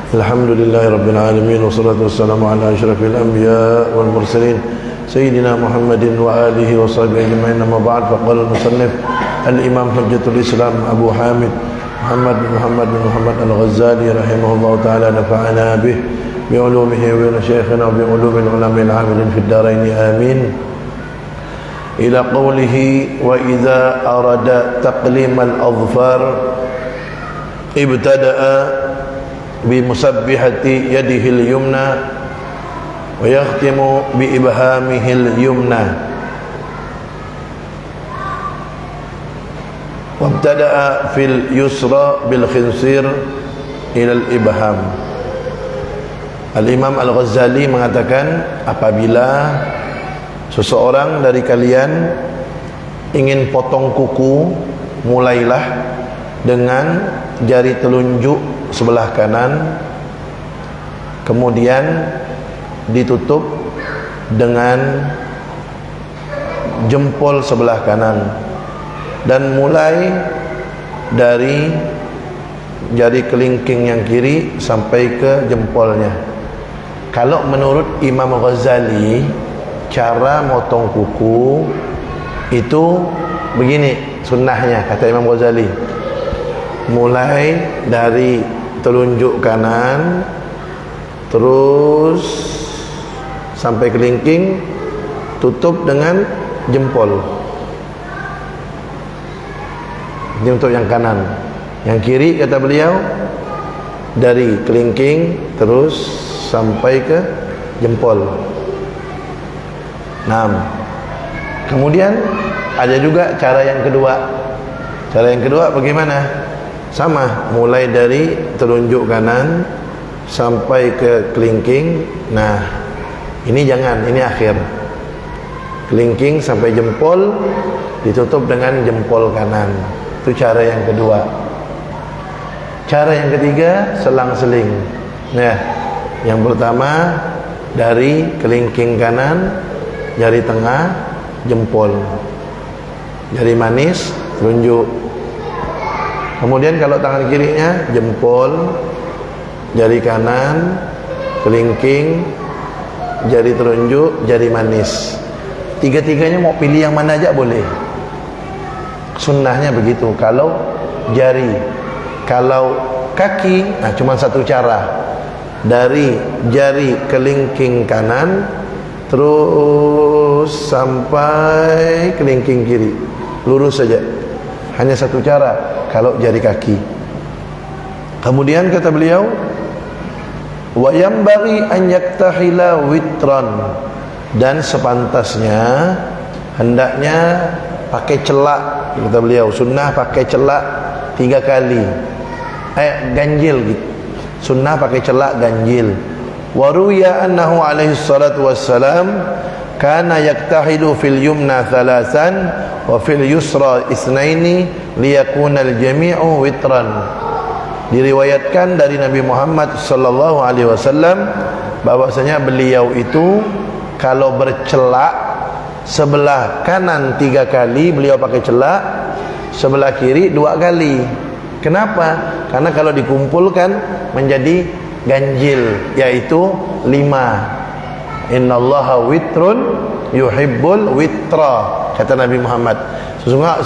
Alhamdulillahi Rabbil Alamin. Wassalatu wassalamu ala ashrafil anbiya wal mursalin Sayyidina Muhammadin wa alihi wa sahbihi ajma'in. Amma ba'd. Faqala al-musannif al-imam hujjatul Islam Abu Hamid Muhammad bin Muhammad al-Ghazali rahimahullah ta'ala, nafa'ana bih bi'ulumihi wa bi syekhina wa bi'ulumil ulamil amilin fid darain amin. Ila qawlihi wa idza arada taqlimal adfar ibtada'a bimusabbihati yadihil yumna wa yakhtimu bi ibhamihil yumna wa ibtada'a fil yusra bil khinsir ilal ibham. Al-Imam Al-Ghazali mengatakan, apabila seseorang dari kalian ingin potong kuku, mulailah dengan jari telunjuk sebelah kanan, kemudian ditutup dengan jempol sebelah kanan, dan mulai dari jari kelingking yang kiri sampai ke jempolnya. Kalau menurut Imam Ghazali, cara motong kuku itu begini sunnahnya, kata Imam Ghazali. Mulai dari telunjuk kanan terus sampai kelingking, tutup dengan jempol. Ini untuk yang kanan. Yang kiri, kata beliau, dari kelingking terus sampai ke jempol. Nah, kemudian ada juga cara yang kedua. Cara yang kedua bagaimana? Sama, mulai dari telunjuk kanan sampai ke kelingking. Nah, ini jangan, ini akhir. Kelingking sampai jempol ditutup dengan jempol kanan. Itu cara yang kedua. Cara yang ketiga, selang-seling. Nah, yang pertama dari kelingking kanan, jari tengah, jempol, jari manis, telunjuk. Kemudian kalau tangan kirinya, jempol, jari kanan, kelingking, jari telunjuk, jari manis. Tiga-tiganya mau pilih yang mana aja boleh. Sunnahnya begitu. Kalau jari, kalau kaki, nah cuma satu cara. Dari jari kelingking kanan terus sampai kelingking kiri, lurus saja. Hanya satu cara kalau jari kaki. Kemudian kata beliau, wa yambaghi an yaktahila witran, dan sepantasnya hendaknya pakai celak. Kata beliau, sunnah pakai celak 3 kali. Ganjil gitu. Sunnah pakai celak ganjil. Wa ruya annahu alaihi salatu wassalam kana yaktahilu fil yumna thalathan wa fil yusra isnaini liyakuna al-jami'u witran. Diriwayatkan dari Nabi Muhammad sallallahu alaihi wasallam bahwasanya beliau itu kalau bercelak sebelah kanan 3 kali beliau pakai celak, sebelah kiri 2 kali. Kenapa? Karena kalau dikumpulkan menjadi ganjil, yaitu 5. Innallaha witrun yuhibbul witra, kata Nabi Muhammad.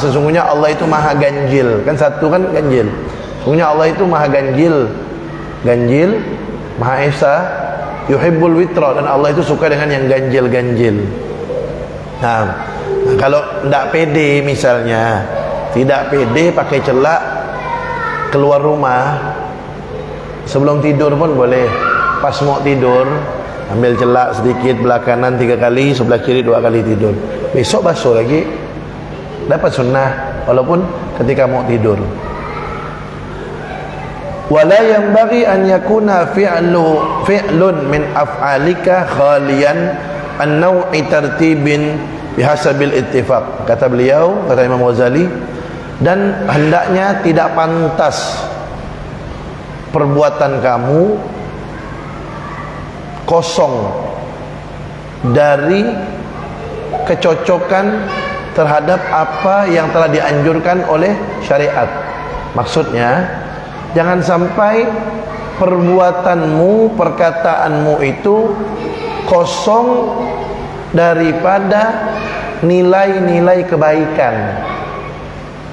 Sesungguhnya Allah itu maha ganjil. Kan satu kan ganjil. Sesungguhnya Allah itu maha ganjil, maha esa, yuhibbul witra, dan Allah itu suka dengan yang ganjil-ganjil. Nah, kalau tidak pede, misalnya tidak pede pakai celak keluar rumah, sebelum tidur pun boleh. Pas mau tidur ambil celak sedikit, belah kanan 3 kali, sebelah kiri 2 kali tidur. Besok basuh lagi, dapat sunnah walaupun ketika mau tidur. Wala yanbaghi an yakuna fi'lun min af'alika khaliyan an naw'i tartibin bihasabil ittifaq. Kata beliau, kata Imam Ghazali, dan hendaknya tidak pantas perbuatan kamu kosong dari kecocokan terhadap apa yang telah dianjurkan oleh syariat. Maksudnya, jangan sampai perbuatanmu, perkataanmu itu kosong daripada nilai-nilai kebaikan.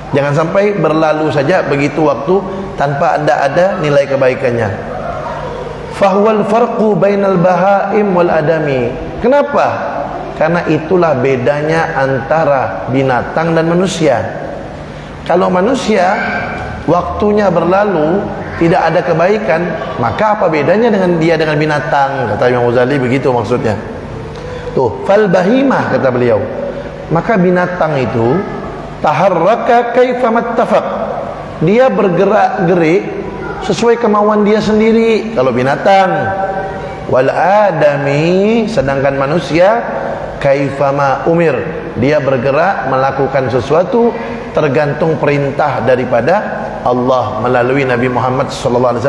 Jangan sampai berlalu saja begitu waktu tanpa ada nilai kebaikannya. Fahuwal farqu bainal bahaim wal adami. Kenapa? Karena itulah bedanya antara binatang dan manusia. Kalau manusia waktunya berlalu tidak ada kebaikan, maka apa bedanya dengan dia dengan binatang? Kata Imam Ghazali begitu maksudnya. Tuh, fal bahimah kata beliau. Maka binatang itu taharraka kaifa mattafaq. Dia bergerak-gerik sesuai kemauan dia sendiri kalau binatang. Wal adami, sedangkan manusia kaifama umir, dia bergerak melakukan sesuatu tergantung perintah daripada Allah melalui Nabi Muhammad SAW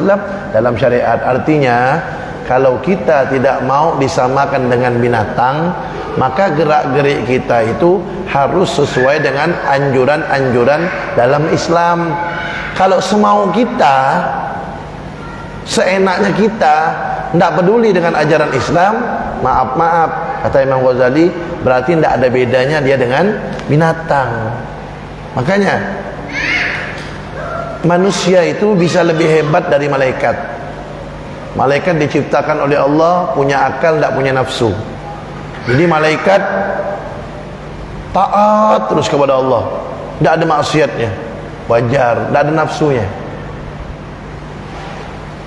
dalam syariat. Artinya kalau kita tidak mau disamakan dengan binatang, maka gerak-gerik kita itu harus sesuai dengan anjuran-anjuran dalam Islam. Kalau semau kita, seenaknya kita, tidak peduli dengan ajaran Islam, maaf, kata Imam Ghazali, berarti tidak ada bedanya dia dengan binatang. Makanya manusia itu bisa lebih hebat dari malaikat. Malaikat diciptakan oleh Allah, punya akal, tidak punya nafsu. Jadi malaikat taat terus kepada Allah, tidak ada maksiatnya, wajar, tidak ada nafsunya.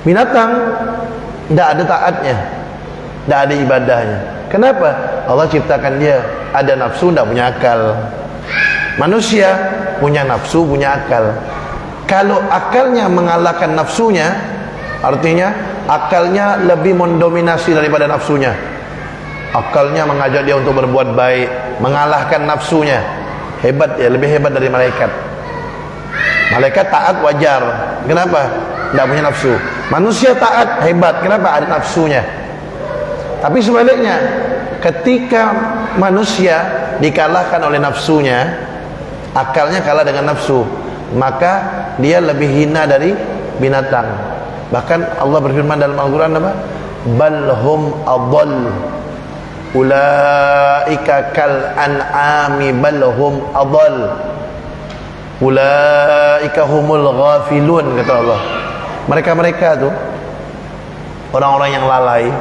Binatang tidak ada taatnya, tidak ada ibadahnya. Kenapa? Allah ciptakan dia ada nafsu, tidak punya akal. Manusia punya nafsu, punya akal. Kalau akalnya mengalahkan nafsunya, artinya akalnya lebih mendominasi daripada nafsunya. Akalnya mengajak dia untuk berbuat baik, mengalahkan nafsunya. Hebat ya, lebih hebat dari malaikat. Malaikat taat wajar. Kenapa? Tidak punya nafsu. Manusia taat hebat. Kenapa? Ada nafsunya. Tapi sebaliknya, ketika manusia dikalahkan oleh nafsunya, akalnya kalah dengan nafsu, maka dia lebih hina dari binatang. Bahkan Allah berfirman dalam Al-Quran apa? Balhum adall ulaika kal an'ami balhum adall ulaika humul ghafilun, kata Allah. Mereka-mereka tu orang-orang yang lalai,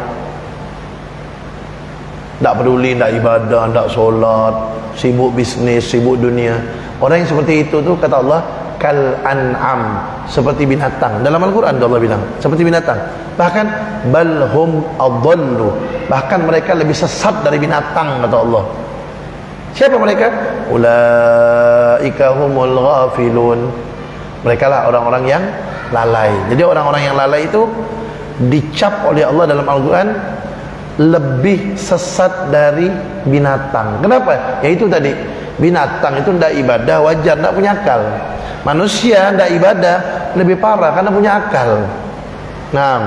tak peduli, tak ibadah, tak solat, sibuk bisnis, sibuk dunia. Orang yang seperti itu tu kata Allah kal an'am, seperti binatang. Dalam Al-Quran Allah bilang seperti binatang. Bahkan balhum adallu, bahkan mereka lebih sesat dari binatang, kata Allah. Siapa mereka? Ulaika humul ghafilun. Mereka lah orang-orang yang lalai. Jadi orang-orang yang lalai itu dicap oleh Allah dalam Al-Quran lebih sesat dari binatang. Kenapa? Ya itu tadi, binatang itu tidak ibadah, wajar, tidak punya akal. Manusia tidak ibadah, lebih parah karena punya akal. Nah,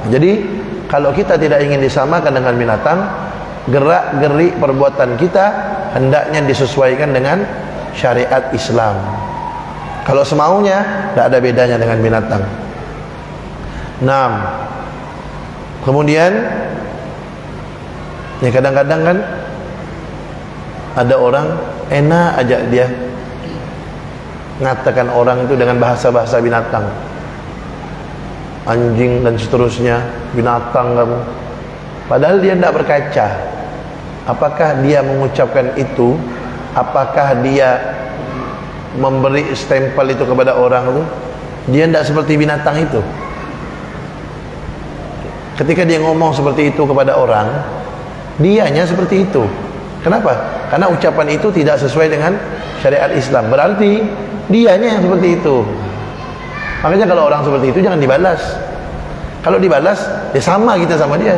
jadi kalau kita tidak ingin disamakan dengan binatang, gerak-gerik perbuatan kita hendaknya disesuaikan dengan syariat Islam. Kalau semaunya, tidak ada bedanya dengan binatang. Nah, kemudian ya kadang-kadang kan ada orang enak aja dia ngatakan orang itu dengan bahasa-bahasa binatang, anjing dan seterusnya, binatang kamu. Padahal dia tidak berkaca. Apakah dia mengucapkan itu? Apakah dia memberi stempel itu kepada orang itu? Dia tidak seperti binatang itu. Ketika dia ngomong seperti itu kepada orang, dianya seperti itu. Kenapa? Karena ucapan itu tidak sesuai dengan syariat Islam. Berarti dianya yang seperti itu. Makanya kalau orang seperti itu jangan dibalas. Kalau dibalas, ya sama kita sama dia.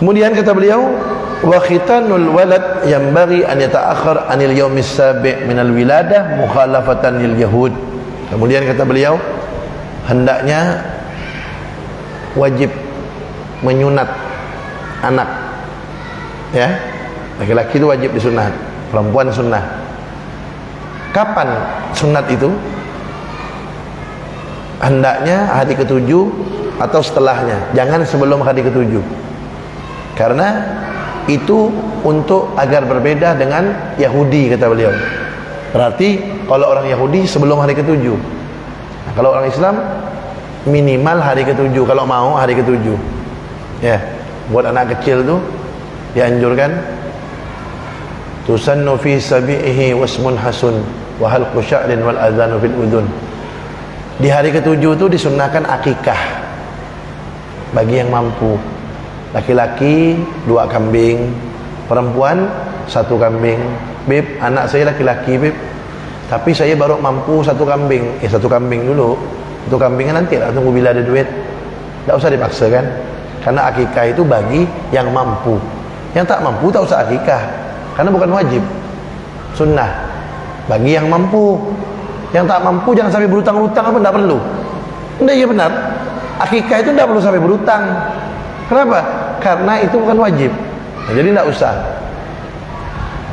Kemudian kata beliau, wa khitanul walad yanbaghi an yata'akhkhar anil yaumis sabi' minal wiladah mukhalafatan lil yahud. Kemudian kata beliau, hendaknya wajib menyunat anak, ya, Laki-laki itu wajib disunat, perempuan sunnah. Kapan sunat itu? Hendaknya hari ketujuh atau setelahnya, jangan sebelum hari ketujuh. Karena itu untuk agar berbeda dengan Yahudi, kata beliau. Berarti kalau orang Yahudi sebelum hari ketujuh. Nah, kalau orang Islam minimal hari ketujuh, kalau mau hari ketujuh. Ya, buat anak kecil tuh dianjurkan tusannu fi sabihi wasmun hasun wa halqu sya'rin wal adhanu fil udhun. Di hari ketujuh itu disunnahkan akikah bagi yang mampu. Laki-laki 2 kambing, perempuan 1 kambing. Beb, anak saya laki-laki beb, tapi saya baru mampu 1 kambing. 1 kambing dulu, 1 kambingnya nanti lah, tunggu bila ada duit. Tak usah dipaksa kan, karena akikah itu bagi yang mampu. Yang tak mampu tak usah akikah, karena bukan wajib, sunnah bagi yang mampu. Yang tak mampu jangan sampai berutang-utang, apa tidak perlu. Tidak, iya benar, akikah itu tidak perlu sampai berutang. Kenapa? Karena itu bukan wajib. Nah, jadi tidak usah.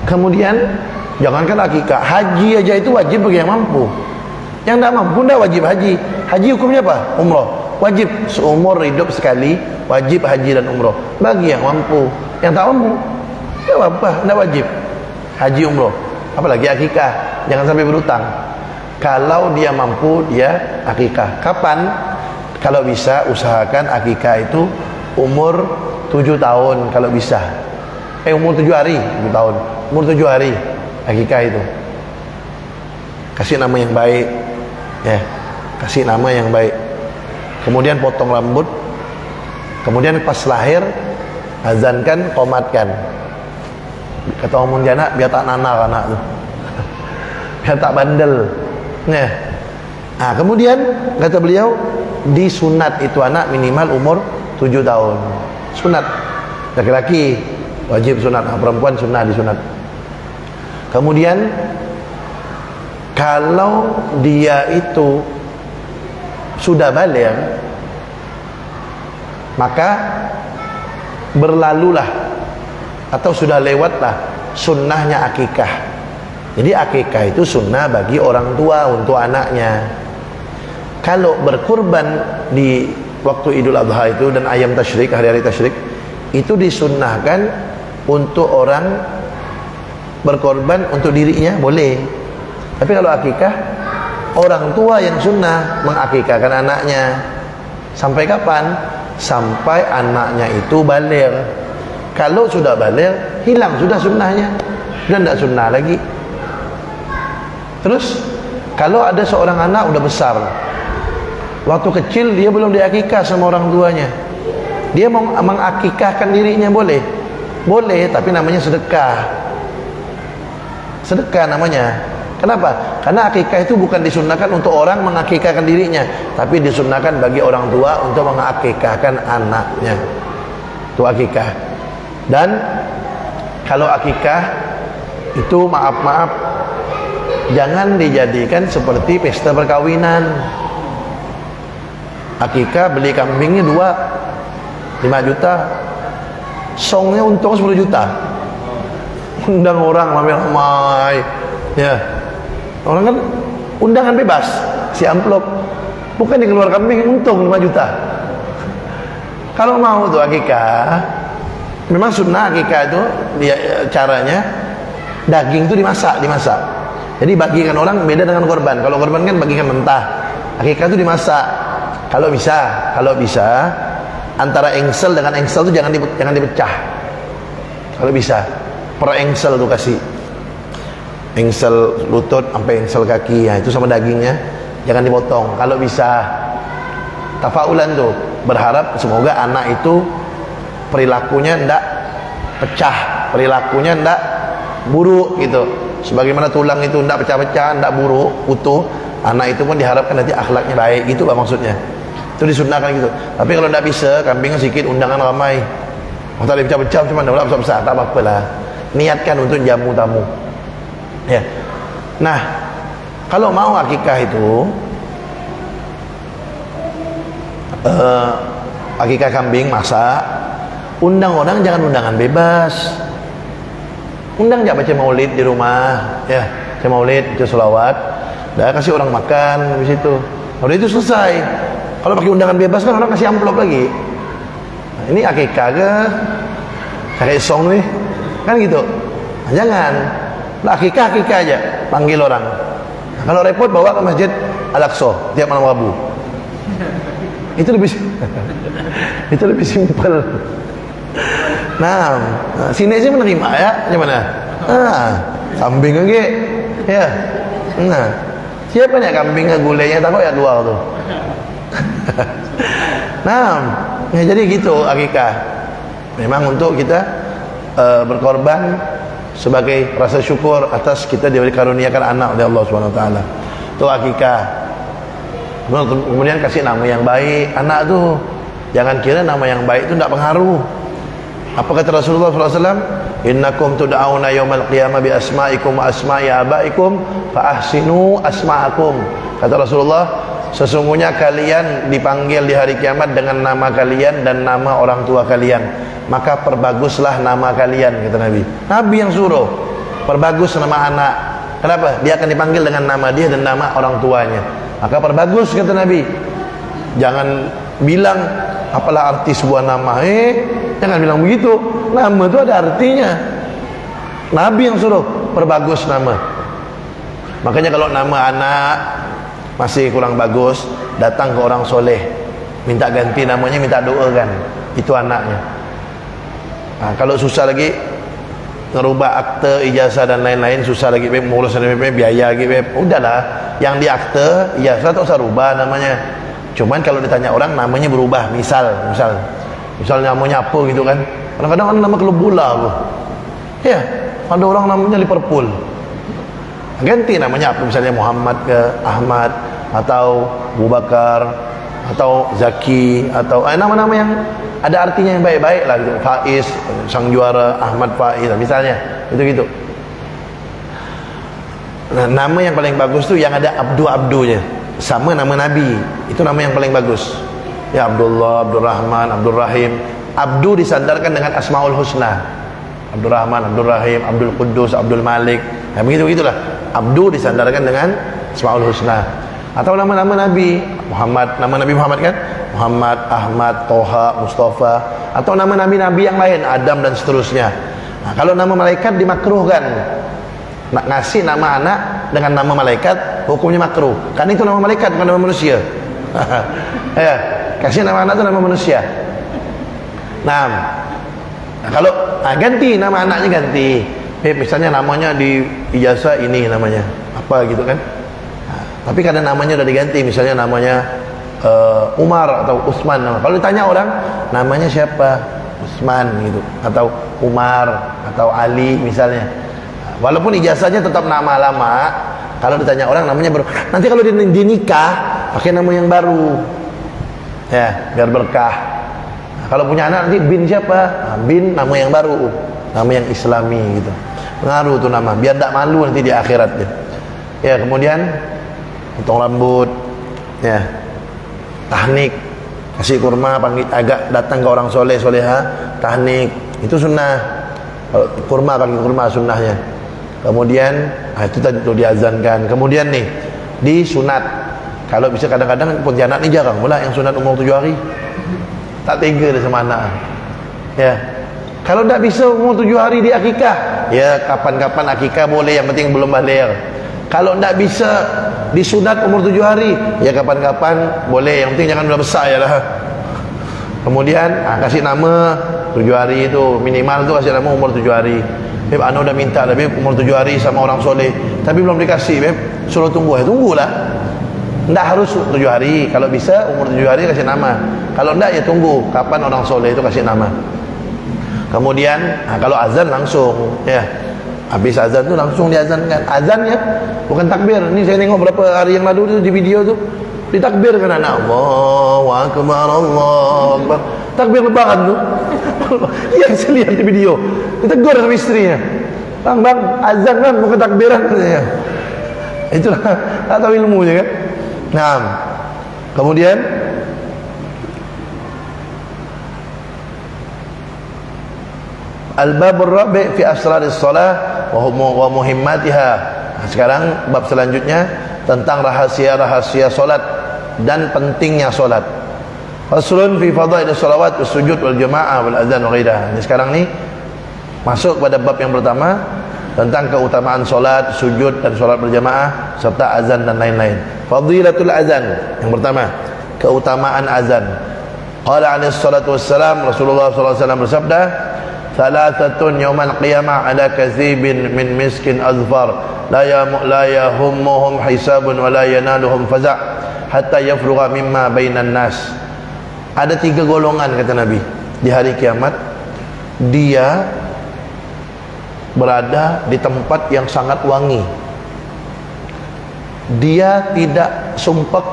Kemudian jangankan akikah, haji aja itu wajib bagi yang mampu. Yang tidak mampu tidak wajib haji. Haji hukumnya apa? Umroh. Wajib seumur hidup sekali, wajib haji dan umroh bagi yang mampu. Yang tak mampu tidak apa-apa, tidak wajib haji umroh. Apalagi akikah, jangan sampai berutang. Kalau dia mampu, dia akikah. Kapan? Kalau bisa usahakan akikah itu umur 7 tahun kalau bisa. Umur 7 hari, 7 tahun. Umur 7 hari akikah itu. Kasih nama yang baik. Ya, kasih nama yang baik. Kemudian potong rambut. Kemudian pas lahir azankan, qomatkan. Kata Om Jana, biar tak nanal anak tuh. Biar tak bandel. Ya. Nah, kemudian kata beliau disunat itu anak minimal umur 7 tahun. Sunat. Laki-laki wajib sunat, perempuan sunnah disunat. Kemudian kalau dia itu sudah balik, maka berlalulah atau sudah lewatlah sunnahnya akikah. Jadi akikah itu sunnah bagi orang tua untuk anaknya. Kalau berkurban di waktu Idul Adha itu dan ayam tasyrik, hari-hari tasyrik, itu disunnahkan untuk orang berkorban untuk dirinya, boleh. Tapi kalau akikah, orang tua yang sunnah mengakikahkan anaknya. Sampai kapan? Sampai anaknya itu baligh. Kalau sudah baligh, hilang sudah sunnahnya, dan tidak sunnah lagi. Terus kalau ada seorang anak udah besar, waktu kecil dia belum diakikah sama orang tuanya, dia mau mengakikahkan dirinya, boleh? Boleh, tapi namanya sedekah. Sedekah namanya. Kenapa? Karena akikah itu bukan disunnahkan untuk orang mengakikahkan dirinya, tapi disunnahkan bagi orang tua untuk mengakikahkan anaknya. Itu akikah. Dan kalau akikah itu maaf-maaf, jangan dijadikan seperti pesta perkawinan. Akikah beli kambingnya 5 juta, songnya untung 10 juta. Undang orang ramai-ramai. Ya. Orang kan undangan bebas, si amplop. Bukan dikeluar kambing untung 5 juta. Kalau mau tuh akikah, memang sunnah akikah itu dia caranya daging itu dimasak. Jadi bagikan orang beda dengan korban. Kalau korban kan bagikan mentah. Akikah itu dimasak. Kalau bisa antara engsel dengan engsel itu jangan dipecah. Kalau bisa per engsel tuh kasih. Engsel lutut sampai engsel kaki, ya, itu sama dagingnya jangan dipotong. Kalau bisa tafaulan tuh, berharap semoga anak itu perilakunya ndak pecah, perilakunya ndak buruk gitu. Sebagaimana tulang itu ndak pecah-pecah, ndak buruk, utuh, anak itu pun diharapkan nanti akhlaknya baik, gitu lah maksudnya. Itu disunnahkan gitu. Tapi kalau ndak bisa, kambingnya sedikit, undangan ramai, tak boleh pecah-pecah, cuma ndak besar-besar, tak apa-apa lah. Niatkan untuk jamu tamu. Ya. Nah, kalau mau akikah itu akikah kambing masak, undang orang jangan undangan bebas. undang aja baca maulid di rumah, ya, baca maulid, baca selawat, dah kasih orang makan di situ. Udah itu selesai. Kalau pakai undangan bebas kan orang kasih amplop lagi. Nah, ini akikah ke? Kayak song nih, kan gitu. Nah, jangan, akikah aja, panggil orang. Nah, kalau repot bawa ke masjid Al-Aqsa tiap malam Rabu. Itu lebih itu lebih simpel. Nah, sini sih menerima ya, gimana? Kambing lagi, ya. Nah, siapa nih kambing gulainya takut ya dua tuh. Nah, ya jadi gitu akikah. Memang untuk kita berkorban sebagai rasa syukur atas kita diberi karuniakan anak oleh Allah Subhanahu Wa Taala. Itu akikah. Kemudian kasih nama yang baik anak tuh. Jangan kira nama yang baik itu tidak pengaruh. Apa kata Rasulullah SAW? Innakum tud'auna yawmal qiyamah bi asma'ikum wa asma'i abaikum fa ahsinu asma'akum. Kata Rasulullah, sesungguhnya kalian dipanggil di hari kiamat dengan nama kalian dan nama orang tua kalian, maka perbaguslah nama kalian, kata Nabi. Nabi yang suruh perbagus nama anak. Kenapa? Dia akan dipanggil dengan nama dia dan nama orang tuanya, maka perbagus, kata Nabi. Jangan bilang apalah arti sebuah nama. Jangan bilang begitu. Nama itu ada artinya. Nabi yang suruh perbagus nama. Makanya kalau nama anak masih kurang bagus, datang ke orang soleh, minta ganti namanya, minta doakan. Itu anaknya. Nah, kalau susah lagi ngerubah akte, ijazah dan lain-lain, susah lagi beb, mengurus biaya lagi beb. Udahlah, yang di akte, ijazah tak usah rubah namanya. Cuman kalau ditanya orang namanya berubah, misal namanya apa gitu kan. Kadang-kadang ada nama klub bola apa. Ya, ada orang namanya Liverpool. Ganti namanya apa, misalnya Muhammad ke Ahmad, atau Abu Bakar, atau Zaki, atau nama-nama yang ada artinya yang baik-baik lah gitu. Faiz, sang juara Ahmad Faiz misalnya, gitu-gitu. Nah, nama yang paling bagus tuh yang ada abdu-abdunya, sama nama Nabi. Itu nama yang paling bagus. Ya, Abdullah, Abdul Rahman, Abdul Rahim. Abdu disandarkan dengan Asmaul Husna. Abdul Rahman, Abdul Rahim, Abdul Quddus, Abdul Malik. Nah, begitulah. Abdu disandarkan dengan Asmaul Husna. Atau nama-nama Nabi Muhammad, nama Nabi Muhammad kan? Muhammad, Ahmad, Toha, Mustafa. Atau nama Nabi-Nabi yang lain, Adam dan seterusnya. Nah, kalau nama malaikat dimakruhkan. Nak ngasih nama anak dengan nama malaikat, hukumnya makruh. Karena itu nama malaikat, bukan nama manusia. Ya, kasih nama anak itu nama manusia. Nah, kalau ganti nama anaknya, ganti. Misalnya namanya di ijazah ini namanya apa gitu kan. Tapi kadang namanya udah diganti, misalnya namanya Umar atau Utsman. Kalau ditanya orang namanya siapa, Utsman gitu, atau Umar atau Ali misalnya. Walaupun ijazahnya tetap nama lama, kalau ditanya orang namanya baru. Nanti kalau dinikah pakai nama yang baru, ya biar berkah. Nah, kalau punya anak nanti bin siapa? Nah, bin nama yang baru, nama yang Islami gitu. Pengaruh tuh nama, biar tidak malu nanti di akhiratnya. Ya, kemudian potong rambut, ya, tahnik, kasih kurma, panggil agak datang ke orang soleh soleha, tahnik, itu sunnah. Kalau kurma panggil kurma sunnahnya. Kemudian itu tadi tuh diazankan. Kemudian nih disunat. Kalau bisa kadang-kadang Pontianak nih jarang pula yang sunat umur 7 hari. Tak tega dia sama anak. Ya. Kalau tidak bisa umur 7 hari di akikah, ya kapan-kapan akikah boleh, yang penting belum balik. Kalau tidak bisa disunat umur 7 hari, ya kapan-kapan boleh, yang penting jangan udah besar ya lah. Kemudian kasih nama 7 hari itu minimal tu, kasih nama umur 7 hari. Beb, ana udah minta dah beb umur 7 hari sama orang soleh, tapi belum dikasih beb, suruh tunggu. Ya tunggulah. Enggak harus 7 hari, kalau bisa umur 7 hari kasih nama. Kalau enggak ya tunggu kapan orang soleh itu kasih nama. Kemudian kalau azan langsung, ya. Habis azan tu langsung diazankan. Azannya bukan takbir. Ini saya tengok berapa hari yang lalu tu di video tu ditakbirkan anak. Allahu akbar, Allahu akbar. Takbir lebaran tu. Yang saya lihat di video. Ditegur sama istrinya. Bang, azan kan bukan takbiran katanya. Itulah tak tahu ilmunya kan. Nah, kemudian Al-babur rabi' fi asraris shalah wa muhimmatiha. Sekarang bab selanjutnya tentang rahasia-rahasia solat dan pentingnya solat. Faslun fi fadailis shalawat was sujud wal jamaah wal adzan wa ghairiha. Ini sekarang ni masuk pada bab yang pertama tentang keutamaan solat, sujud dan solat berjamaah serta azan dan lain-lain. Fadilatul azan. Yang pertama, keutamaan azan. Qala alaihi salatu wassalam, Rasulullah sallallahu alaihi wasallam bersabda, "Thalathatun yaumal qiyamah ala kathibin min miskin azfar, la yahummuhum hisabun wa la yanaluhum faza' hatta yafrugha mimma bainan nas." Ada 3 golongan kata Nabi di hari kiamat, dia berada di tempat yang sangat wangi. Dia tidak sumpek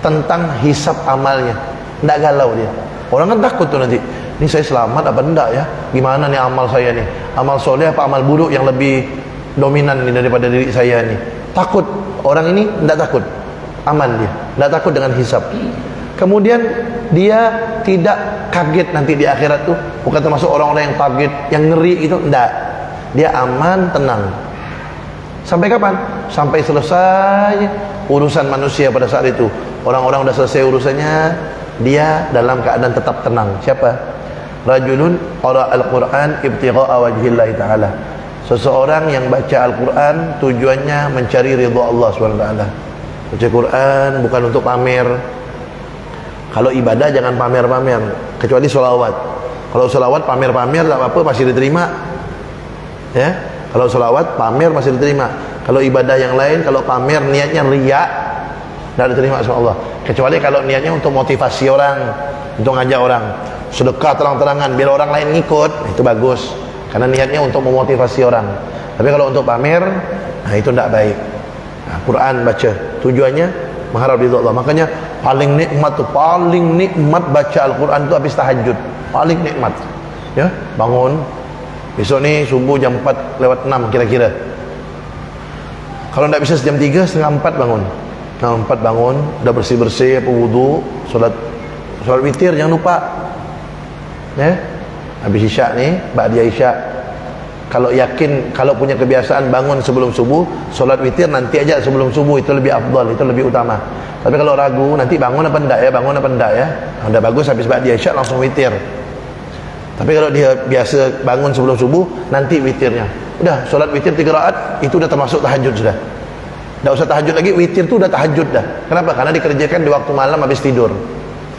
tentang hisab amalnya, tidak galau dia. Orang kan takut tuh nanti, ini saya selamat apa enggak ya, gimana nih amal saya nih, amal soleh apa amal buruk yang lebih dominan nih daripada diri saya nih. Takut. Orang ini tidak takut, aman dia, tidak takut dengan hisab. Kemudian dia tidak kaget nanti di akhirat tuh, bukan termasuk orang-orang yang kaget, yang ngeri itu, enggak. Dia aman, tenang. Sampai kapan? Sampai selesai urusan manusia pada saat itu. Orang-orang sudah selesai urusannya, dia dalam keadaan tetap tenang. Siapa? Rajulun qara al-Quran ibtigha'a wajhillahi ta'ala. Seseorang yang baca Al-Quran tujuannya mencari ridha Allah SWT. Baca Quran bukan untuk pamer. Kalau ibadah jangan pamer-pamer, kecuali sholawat. Kalau sholawat pamer-pamer tak apa-apa, masih diterima. Ya, kalau selawat pamer masih diterima. Kalau ibadah yang lain, kalau pamer niatnya riya, tidak diterima sama Allah. Kecuali kalau niatnya untuk motivasi orang, untuk ngajak orang sedekah terang-terangan biar orang lain ngikut, itu bagus, karena niatnya untuk memotivasi orang. Tapi kalau untuk pamer, nah itu tidak baik. Nah, Quran baca tujuannya mengharap ridha Allah. Makanya paling nikmat tuh, paling nikmat baca Al-Quran itu habis tahajud, paling nikmat. Ya, bangun besok ni subuh jam 4:06 kira-kira. Kalau tidak bisa jam 3, setengah 4 bangun. Nah, 4 bangun, dah bersih-bersih, apa wudu, solat witir jangan lupa. Ya. Habis isyak ni, ba'da isyak. Kalau yakin, kalau punya kebiasaan bangun sebelum subuh, solat witir nanti aja sebelum subuh, itu lebih afdal, itu lebih utama. Tapi kalau ragu, nanti bangun apa enggak ya, bangun apa enggak ya. Udah bagus habis ba'da isyak langsung witir. Tapi kalau dia biasa bangun sebelum subuh, nanti witirnya. Udah, solat witir 3 rakaat, itu udah termasuk tahajud sudah. Tidak usah tahajud lagi, witir itu udah tahajud dah. Kenapa? Karena dikerjakan di waktu malam habis tidur.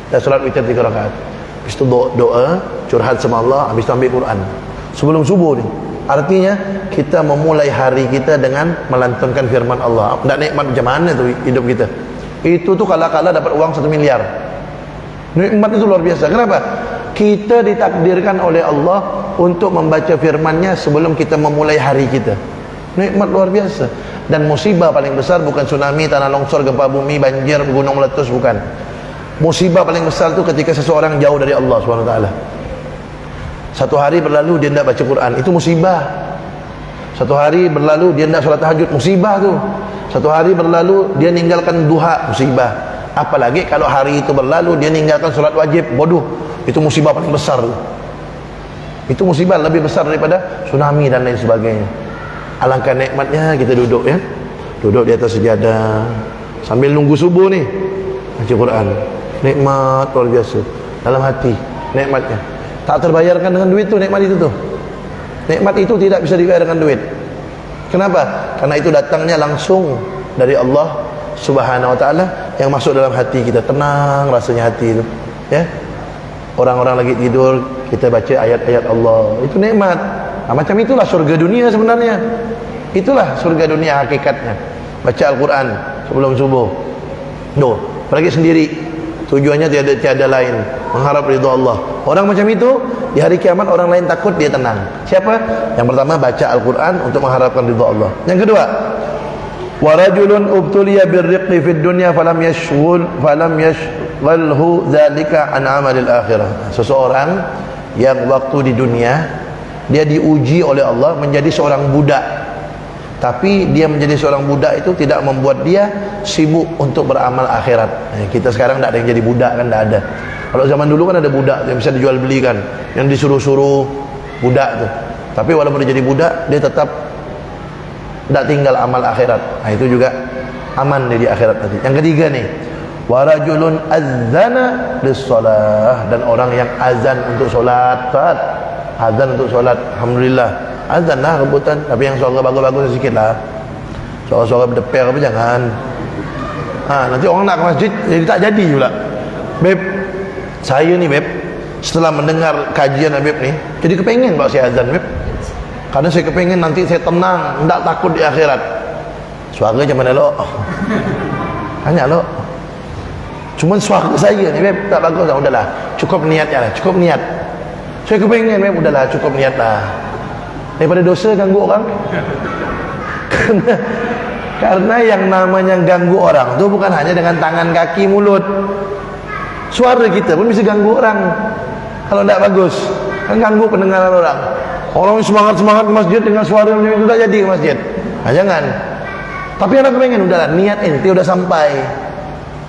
Dan solat witir 3 rakaat. Habis itu doa, curhat sama Allah, habis itu ambil Quran. Sebelum subuh ni. Artinya, kita memulai hari kita dengan melantunkan firman Allah. Tidak nikmat macam mana tu hidup kita. Itu tu kala-kala dapat uang 1 miliar. Nikmat itu luar biasa. Kenapa? Kita ditakdirkan oleh Allah untuk membaca firman-Nya sebelum kita memulai hari kita. Nikmat luar biasa. Dan musibah paling besar bukan tsunami, tanah longsor, gempa bumi, banjir, gunung meletus, bukan. Musibah paling besar itu ketika seseorang jauh dari Allah SWT. Satu hari berlalu dia tidak baca Quran, itu musibah. Satu hari berlalu dia tidak sholat tahajud, musibah tu. Satu hari berlalu dia ninggalkan duha, musibah. Apalagi kalau hari itu berlalu dia ninggalkan sholat wajib, bodoh. Itu musibah paling besar. Itu musibah lebih besar daripada tsunami dan lain sebagainya. Alangkah nikmatnya kita duduk ya, duduk di atas sejadah sambil nunggu subuh nih, baca Quran. Nikmat luar biasa dalam hati, nikmatnya tak terbayarkan dengan duit tuh. Nikmat itu tuh, nikmat itu tidak bisa dibayar dengan duit. Kenapa? Karena itu datangnya langsung dari Allah Subhanahu wa ta'ala yang masuk dalam hati kita. Tenang rasanya hati itu ya. Orang-orang lagi tidur, kita baca ayat-ayat Allah, itu nikmat. Nah, macam itulah surga dunia sebenarnya. Itulah surga dunia hakikatnya. Baca Al-Quran sebelum subuh. Tuh, pergi sendiri. Tujuannya tiada lain, mengharap ridha Allah. Orang macam itu di hari kiamat orang lain takut, dia tenang. Siapa? Yang pertama baca Al-Quran untuk mengharapkan ridha Allah. Yang kedua, wa rajulun ubtuliya birriqi fid dunya falam yashghalhu dzalika an amalil akhirah. Seseorang yang waktu di dunia dia diuji oleh Allah menjadi seorang budak, tapi dia menjadi seorang budak itu tidak membuat dia sibuk untuk beramal akhirat. Kita sekarang tidak ada yang jadi budak kan, tidak ada. Kalau zaman dulu kan ada budak yang bisa dijual belikan, yang disuruh-suruh budak tu. Tapi walaupun dia jadi budak, dia tetap tak tinggal amal akhirat. Nah, itu juga aman dia di akhirat nanti. Yang ketiga nih, wa rajulun azzana lis-shalah, dan orang yang azan untuk solat. Azan untuk solat, alhamdulillah. Azan lah rebutan, tapi yang suara bagus-bagus sikit lah. Suara-suara berdeper apa jangan. Nanti orang nak ke masjid jadi tak jadi pula. Beb, saya ni beb, setelah mendengar kajian beb ni, jadi kepengen kalau saya azan beb. Karena saya kepengen nanti saya tenang, tak takut di akhirat. Suara macam mana lo? Tanya lo. Cuma suara saya ni beb tak bagus lah. Udahlah, cukup niatnya lah, cukup niat. Saya kepengen beb, udahlah cukup niat lah. Daripada dosa ganggu orang. Karena yang namanya ganggu orang tu bukan hanya dengan tangan, kaki, mulut. Suara kita pun bisa ganggu orang. Kalau tidak bagus, kan ganggu pendengaran orang. Orang semangat-semangat ke masjid dengan suara macam itu tak jadi ke masjid. Jangan. Tapi anak pengen, udahlah niat inti udah sampai.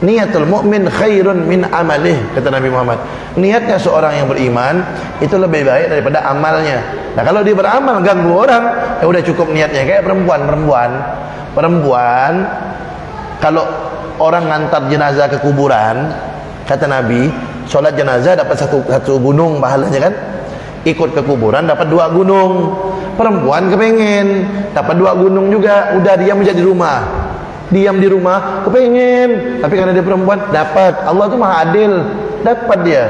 Niatul mukmin khairun min amalih, kata Nabi Muhammad. Niatnya seorang yang beriman itu lebih baik daripada amalnya. Nah, kalau dia beramal ganggu orang, ya udah cukup niatnya. Kayak perempuan kalau orang ngantar jenazah ke kuburan, kata Nabi, solat jenazah dapat satu gunung pahalanya kan. Ikut ke kuburan dapat 2 gunung. Perempuan kepengen dapat 2 gunung juga, udah diam aja di rumah. Diam di rumah kepengen, tapi karena dia perempuan dapat. Allah tu maha adil, dapat dia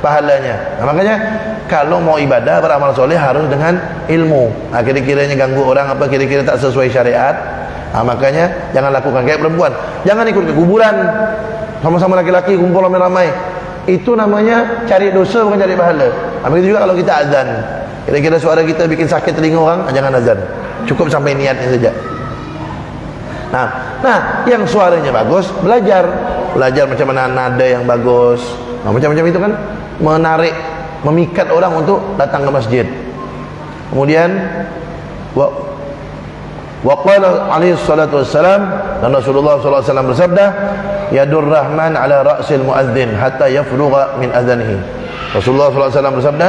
pahalanya. Nah, makanya kalau mau ibadah beramal soleh harus dengan ilmu. Kira-kiranya ganggu orang apa, kira-kira tak sesuai syariat, makanya jangan lakukan. Kayak perempuan, jangan ikut ke kuburan sama-sama laki-laki kumpul ramai-ramai. Itu namanya cari dosa, bukan cari pahala. Begitu juga kalau kita azan, kira-kira suara kita bikin sakit telinga orang, jangan azan. Cukup sampai niatnya saja. Nah, yang suaranya bagus, belajar macam mana nada yang bagus. Macam-macam itu kan menarik, memikat orang untuk datang ke masjid. Kemudian wa qala alaihi salatu wassalam, dan Rasulullah sallallahu alaihi wasallam bersabda, yadur rahman ala ra'sil muadzin hatta yafrugha min adzanihi. Rasulullah sallallahu alaihi wasallam bersabda,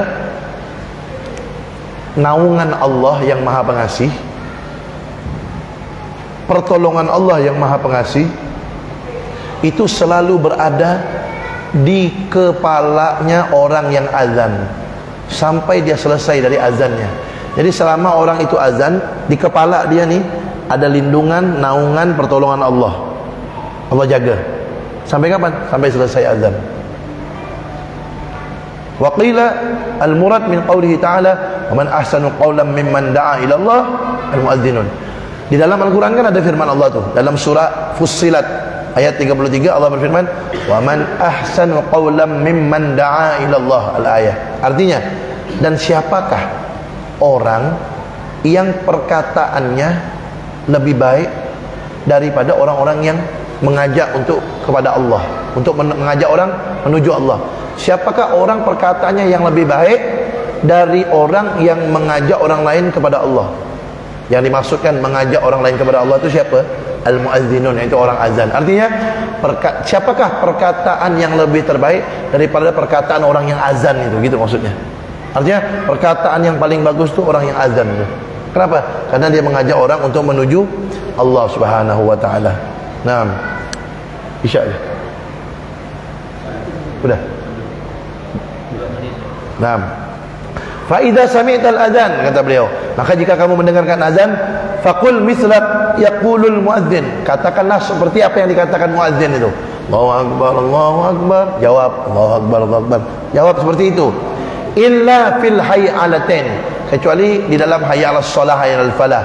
naungan Allah yang Maha Pengasih, pertolongan Allah yang Maha Pengasih itu selalu berada di kepalanya orang yang azan sampai dia selesai dari azannya. Jadi selama orang itu azan, di kepala dia nih ada lindungan, naungan, pertolongan Allah. Allah jaga. Sampai kapan? Sampai selesai azan. Wa qila al-murad min qawlihi ta'ala, "Wa man ahsanu qawlan mimman da'a ila Allah al-muadzdinun." Di dalam Al-Quran kan ada firman Allah tuh, dalam surah Fussilat ayat 33 Allah berfirman, "Wa man ahsanu qawlan mimman da'a ila Allah," al-ayah. Artinya, dan siapakah orang yang perkataannya lebih baik daripada orang-orang yang mengajak kepada Allah, untuk mengajak orang menuju Allah. Siapakah orang perkataannya yang lebih baik dari orang yang mengajak orang lain kepada Allah? Yang dimaksudkan mengajak orang lain kepada Allah itu siapa? Al-muazzinun, yaitu orang azan. Artinya siapakah perkataan yang lebih terbaik daripada perkataan orang yang azan itu, gitu maksudnya. Artinya perkataan yang paling bagus itu orang yang azan itu. Kenapa? Karena dia mengajak orang untuk menuju Allah Subhanahu wa taala. Naam. Isya je. Sudah. Naam. Fa idza sami'tal adzan, kata beliau, maka jika kamu mendengarkan azan, faqul misla yaqulul muadzin, katakanlah seperti apa yang dikatakan muadzin itu. Allahu akbar, Allahu akbar. Jawab, Allahu akbar, Allahu akbar. Jawab seperti itu. Illa fil hay'alatain, kecuali di dalam hayya 'alas shalah, hayya 'alal falah.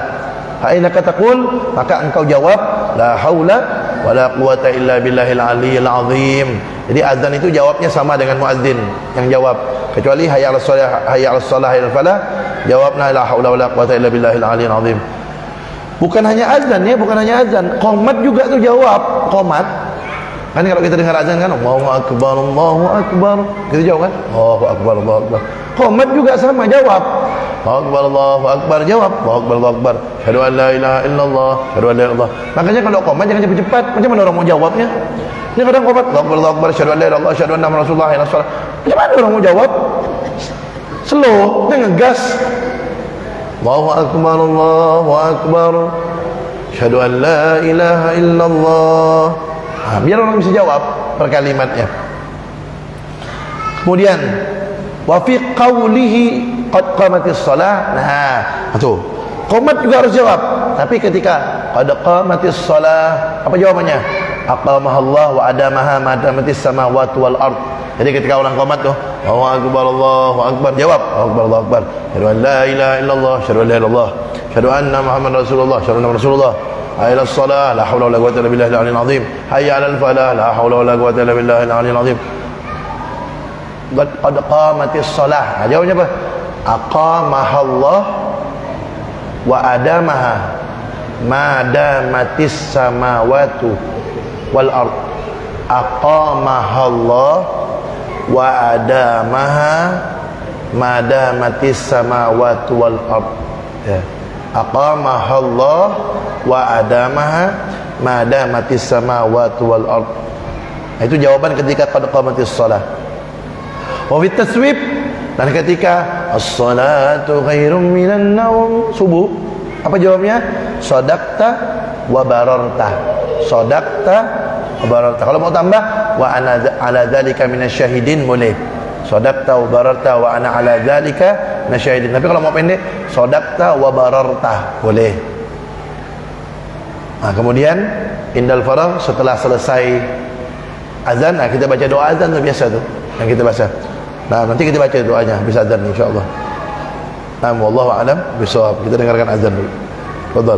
Fa innaka taqul, maka engkau jawab, la haula wala quwata illa billahil aliyyil azim. Jadi azan itu jawabnya sama dengan muadzin yang jawab, kecuali hayya 'alas shalah, hayya 'alas shalah, hayya 'alal falah, jawabna la haula wala quwata illa billahil aliyyil azim. Bukan hanya azan ya, bukan hanya azan, qomat juga tuh jawab. Qomat kan kalau kita dengar azan kan, Allahu akbar, Allahu akbar, kita jawab kan, Allahu akbar, Allahu akbar. Qomat juga sama, jawab Allahu akbar, Allahu akbar, jawab Allahu akbar, Allahu akbar, syahadu an la ilaha illallah, syahadu an la ilaha illallah. Makanya kalau qomat jangan cepat-cepat, macam mana orang mau jawabnya? Ini kadang qomat Allahu akbar, Allahu akbar, syahadu an la ilaha illallah, syahadu anna Rasulullah, macam mana orang mau jawab? slow, jangan gas. Allahu akbar, Allahu akbar, asyhadu an la ilaha illallah. Biar orang bisa jawab per kalimatnya. Kemudian wa fi qawlihi qad qamatis shalah. Nah, itu qomat juga harus jawab. Tapi ketika qad qamatis shalah, apa jawabannya? Aqamahallah wa adamaha ma damatis samawati wal ard. Jadi ketika orang qomat tuh, Allahu akbar, Allahu akbar, jawab Allahu akbar, Allahu akbar, asyhadu an la ilaha illallah, asyhadu an la ilaha illallah, asyhadu anna muhammadar rasulullah, asyhadu anna rasulullah, hayya 'alas shalah, la haula wala quwwata illa billahil aliyyil azim, hayya 'alal falah, la haula wala quwwata illa billahil aliyyil azim. Qad qamatis shalah. Nah, jawabnya apa? Aqamahallah wa adamaha ma damatis samawati wal ard. Aqamahallah wa adamaha ma damatis samawati wal ard. Ya. Aqamahallah wa adamaha ma damatis samawati wal ard. Nah, itu jawaban ketika qad qamatis shalah. Wa fit taswib, dan ketika as-salatu khairum minan naum, subuh, apa jawabnya? Shadaqta wa bararta. Shadaqta wa bararta. Kalau mau tambah wa ana ala dzalika minasyahidin boleh. Shadaqta wa bararta wa ana ala dzalika minasyahidin. Tapi kalau mau pendek, shadaqta wa bararta boleh. Nah, kemudian indal faragh, setelah selesai azan, nah kita baca doa azan tu biasa tu yang kita baca. Nah, nanti kita baca doanya habis azan insyaallah. Nah, wallahu a'lam bishawab. Kita dengarkan azan dulu. Fadhal.